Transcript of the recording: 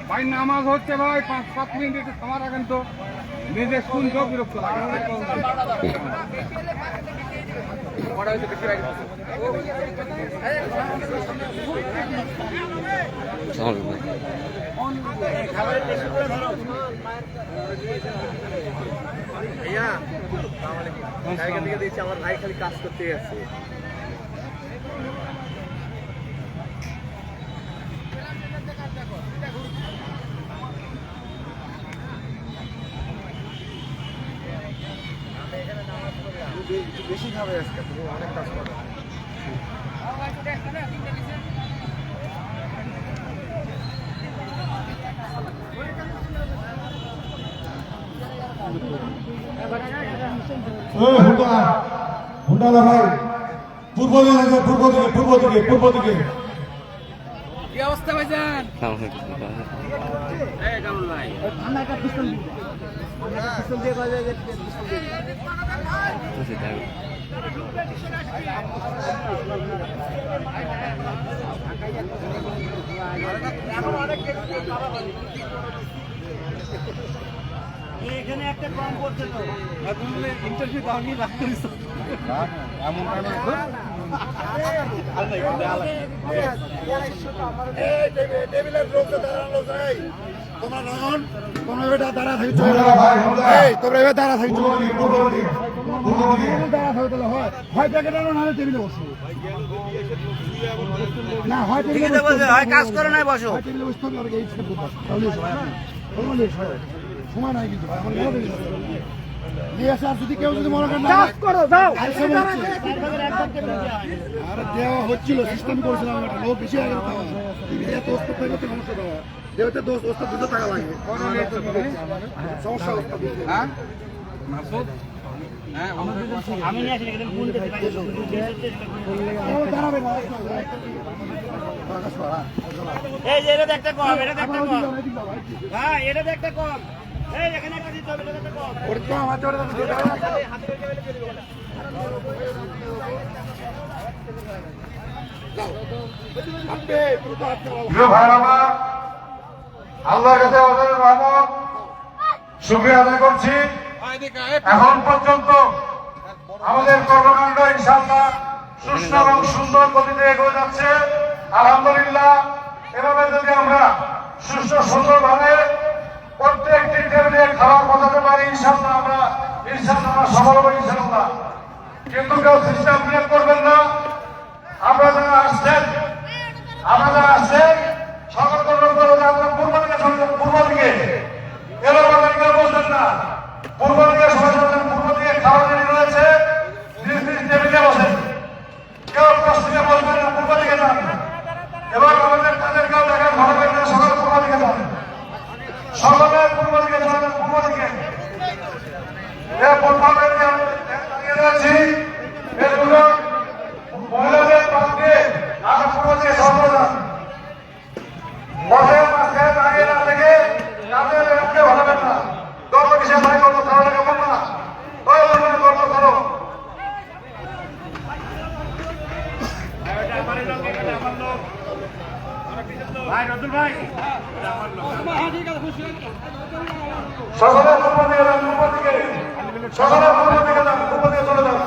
ভাই নামাজ হচ্ছে ভাই 5-7 মিনিট একটু সময় রাখেন তো নিজে শুনছো বিরক্ত লাগে আমার ভাই খালি কাজ করতে আছে বেশি খাবে আজকে তুমি অনেক কাজ করো ভাই পূর্ব দিকে কি অবস্থা ভাইজান কেমন ভাই এখানে একটা কম করছে তো ইন্টারভিউ দাও নিয়ে রাখ করিস এমন টেবিলের লোক দাঁড়ানো যায় তোমরা নন তোমরা এটা দাঁড়া থাকি তোমরা এবার দাঁড়া থাকি দাঁড়া থাকতে হয় হয় প্যাকেট আনো নাহলে টেবিলে বসো না হয় টেবিলে বসো হয় কাজ করো না বসো টেবিলে বসতে হবে আর এই ছেলে বুঝবা তাহলে সময় নাই কিন্তু আমার নিয়ে আসে আর যদি কেউ যদি মনে করেন কাজ করো যাও আরে দেওয়া হচ্ছিল সিস্টেম করেছিলাম একটা লোক বেশি আগে দেওয়া এত ওস্তাদ থাকলে তো সমস্যা দেওয়া যেহেতু দোষ ওস্তাদ 200 টাকা লাগে সমস্যা ওস্তাদ হ্যাঁ মাসুদ হ্যাঁ আমি নিয়ে আসি কিন্তু ফোন দিতে পারি দাঁড়াবে না এই যে এটা দেখতে কম হ্যাঁ এটা দেখতে কম এই এখানে একটা দিতে হবে এটা কম ওর তো আমার জোরে হাতে আল্লাহর কাছে অজর রহমত শুকরিয়া আদায় করছি। এখন পর্যন্ত আমাদের কর্মকাণ্ড ইনশাআল্লাহ সুষ্ঠু এবং সুন্দর গতিতে এগিয়ে যাচ্ছে। আলহামদুলিল্লাহ এভাবে যদি আমরা সুষ্ঠু সুন্দরভাবে প্রত্যেকটি টেবিলে খাবার পৌঁছাতে পারি ইনশাআল্লাহ আমরা সফল হবো ইনশাআল্লাহ। কিন্তু কেউ সিস্টেম ব্রেক করবেন না। আপনারা যারা আসছেন সকল কর্মকর্তা আমরা পূর্ব দিকে এলাকা কেউ বলছেন না। পূর্ব দিকে সবাই পূর্ব দিকে খাওয়া রেডি রয়েছে, নিজ নিজ টেবিলে বসেন। কেউ পশ্চিমে বসবেন না, পূর্ব দিকে যান। এবং আমাদের তাদেরকেও দেখেন ভালো করে সকলে পূর্ব দিকে যান, সকলে পূর্ব দিকে যান। পূর্ব দিকে দাঁড়িয়ে রয়েছি এগুলো মহিলাদের পাশে আমরা পূর্ব দিকে সফল যান। বসে মাঝখানে দাঁড়িয়ে না থেকে কাজের এলাকাকে ভালোবেন না। গল্প কিসে ভাই গল্প ছাড়ো না, কেমন না ওই গল্প ছাড়ো। সকলে পূর্ব দিকে যান, পূর্ব দিকে সকলে পূর্ব দিকে যান, পূর্ব দিকে চলে যান।